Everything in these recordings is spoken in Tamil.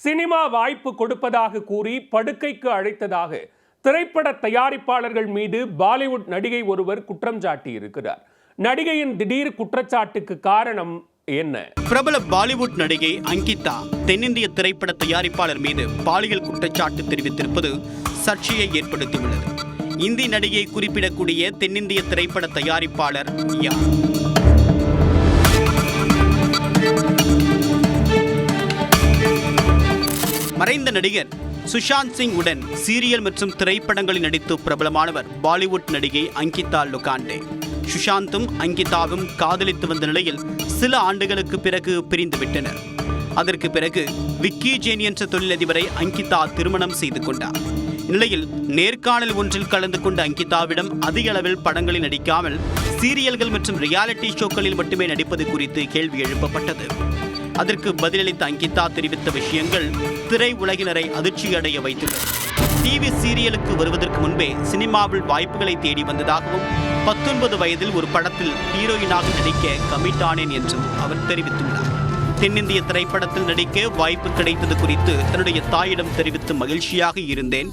சினிமா வாய்ப்பு கொடுப்பதாக கூறி படுக்கைக்கு அழைத்ததாக திரைப்பட தயாரிப்பாளர்கள் மீது பாலிவுட் நடிகை ஒருவர் குற்றம் சாட்டியிருக்கிறார். நடிகையின் திடீர் குற்றச்சாட்டுக்கு காரணம் என்ன? பிரபல பாலிவுட் நடிகை அங்கிதா தென்னிந்திய திரைப்பட தயாரிப்பாளர் மீது பாலியல் குற்றச்சாட்டு தெரிவித்திருப்பது சர்ச்சையை ஏற்படுத்தியுள்ளது. இந்தி நடிகை குறிப்பிடக்கூடிய தென்னிந்திய திரைப்பட தயாரிப்பாளர் யார்? மறைந்த நடிகர் சுஷாந்த் சிங் உடன் சீரியல் மற்றும் திரைப்படங்களில் நடித்து பிரபலமானவர் பாலிவுட் நடிகை அங்கிதா லோகாண்டே. சுஷாந்தும் அங்கிதாவும் காதலித்து வந்த நிலையில் சில ஆண்டுகளுக்கு பிறகு பிரிந்துவிட்டனர். அதற்கு பிறகு விக்கி ஜெயின் என்ற தொழிலதிபரை அங்கிதா திருமணம் செய்து கொண்டார். இந்நிலையில் நேர்காணல் ஒன்றில் கலந்து கொண்ட அங்கிதாவிடம் அதிக அளவில் படங்களில் நடிக்காமல் சீரியல்கள் மற்றும் ரியாலிட்டி ஷோக்களில் மட்டுமே நடிப்பது குறித்து கேள்வி எழுப்பப்பட்டது. அதற்கு பதிலளித்த அங்கிதா தெரிவித்த விஷயங்கள் திரை உலகினரை அதிர்ச்சியடைய வைத்துள்ளது. டிவி சீரியலுக்கு வருவதற்கு முன்பே சினிமாவில் வாய்ப்புகளை தேடி வந்ததாகவும் 19 வயதில் ஒரு படத்தில் ஹீரோயினாக நடிக்க கமிட் ஆனேன் என்றும் அவர் தெரிவித்துள்ளார். தென்னிந்திய திரைப்படத்தில் நடிக்க வாய்ப்பு கிடைத்தது குறித்து தன்னுடைய தாயிடம் தெரிவித்து மகிழ்ச்சியாக இருந்தேன்.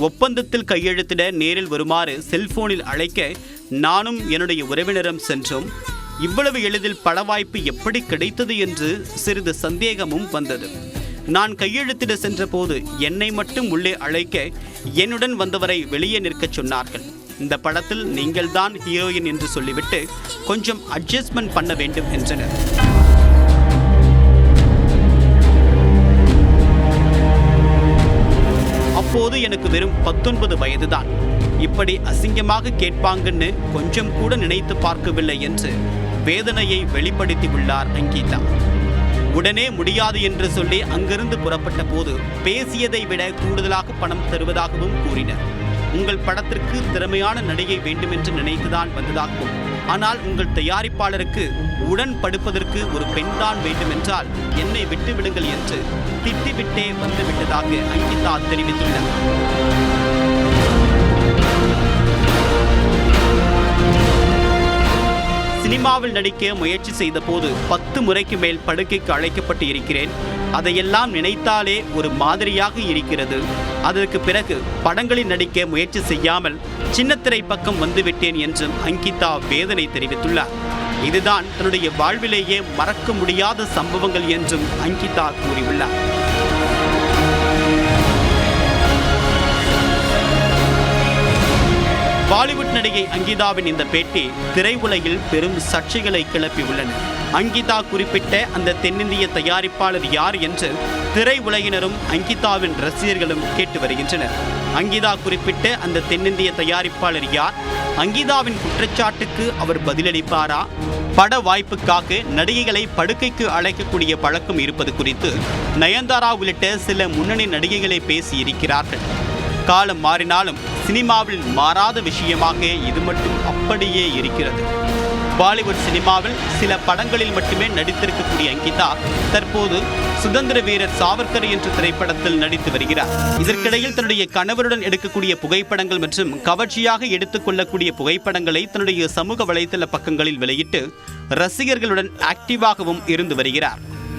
ஒப்பந்தத்தில் கையெழுத்திட நேரில் வருமாறு செல்போனில் அழைக்க நானும் என்னுடைய உறவினரும் சென்றோம். இவ்வளவு எளிதில் பட வாய்ப்பு எப்படி கிடைத்தது என்று சிறிது சந்தேகமும் வந்தது. நான் கையெழுத்திட சென்ற போது என்னை மட்டும் உள்ளே அழைக்க என்னுடன் வந்தவரை வெளியே நிற்கச் சொன்னார்கள். இந்த படத்தில் நீங்கள்தான் ஹீரோயின் என்று சொல்லிவிட்டு கொஞ்சம் அட்ஜஸ்ட்மெண்ட் பண்ண வேண்டும் என்றனர். அப்போது எனக்கு வெறும் 19 வயதுதான். இப்படி அசிங்கமாக கேட்பாங்கன்னு கொஞ்சம் கூட நினைத்து பார்க்கவில்லை என்று வேதனையை வெளிப்படுத்தியுள்ளார் அங்கிதா. உடனே முடியாது என்று சொல்லி அங்கிருந்து புறப்பட்ட போது பேசியதை விட கூடுதலாக பணம் தருவதாகவும் கூறினர். உங்கள் படத்திற்கு திறமையான நடிகை வேண்டுமென்று நினைத்துதான் வந்ததாகவும், ஆனால் உங்கள் தயாரிப்பாளருக்கு உடன் படுப்பதற்கு ஒரு பெண் தான் வேண்டுமென்றால் என்னை விட்டுவிடுங்கள் என்று திட்டிவிட்டே வந்துவிட்டதாக அங்கிதா தெரிவித்துள்ளார். சினிமாவில் நடிக்க முயற்சி செய்த போது 10 முறைக்கு மேல் படுக்கைக்கு அழைக்கப்பட்டு இருக்கிறேன். அதையெல்லாம் நினைத்தாலே ஒரு மாதிரியாக இருக்கிறது. அதற்கு பிறகு படங்களில் நடிக்க முயற்சி செய்யாமல் சின்னத்திரை பக்கம் வந்துவிட்டேன் என்றும் அங்கிதா வேதனை தெரிவித்துள்ளார். இதுதான் தன்னுடைய வாழ்விலேயே மறக்க முடியாத சம்பவங்கள் என்றும் அங்கிதா கூறியுள்ளார். பாலிவுட் நடிகை அங்கிதாவின் இந்த பேட்டி திரையுலகில் பெரும் சர்ச்சைகளை கிளப்பியுள்ளன. அங்கிதா குறிப்பிட்ட அந்த தென்னிந்திய தயாரிப்பாளர் யார் என்று திரையுலகினரும் அங்கிதாவின் ரசிகர்களும் கேட்டு வருகின்றனர். அங்கிதா குறிப்பிட்ட அந்த தென்னிந்திய தயாரிப்பாளர் யார்? அங்கிதாவின் குற்றச்சாட்டுக்கு அவர் பதிலளிப்பாரா? பட வாய்ப்புக்காக நடிகைகளை படுக்கைக்கு அழைக்கக்கூடிய பழக்கம் இருப்பது குறித்து நயன்தாரா உள்ளிட்ட சில முன்னணி நடிகைகளை பேசியிருக்கிறார்கள். காலம் மாறினாலும் சினிமாவில் மாறாத விஷயமாக இது மட்டும் அப்படியே இருக்கிறது. பாலிவுட் சினிமாவில் சில படங்களில் மட்டுமே நடித்திருக்கக்கூடிய அங்கிதா தற்போது சுதந்திர வீரர் சாவர்கர் என்ற திரைப்படத்தில் நடித்து வருகிறார். இதற்கிடையில் தன்னுடைய கணவருடன் எடுக்கக்கூடிய புகைப்படங்கள் மற்றும் கவர்ச்சியாக எடுத்துக்கொள்ளக்கூடிய புகைப்படங்களை தன்னுடைய சமூக வலைதள பக்கங்களில் வெளியிட்டு ரசிகர்களுடன் ஆக்டிவாகவும் இருந்து வருகிறார்.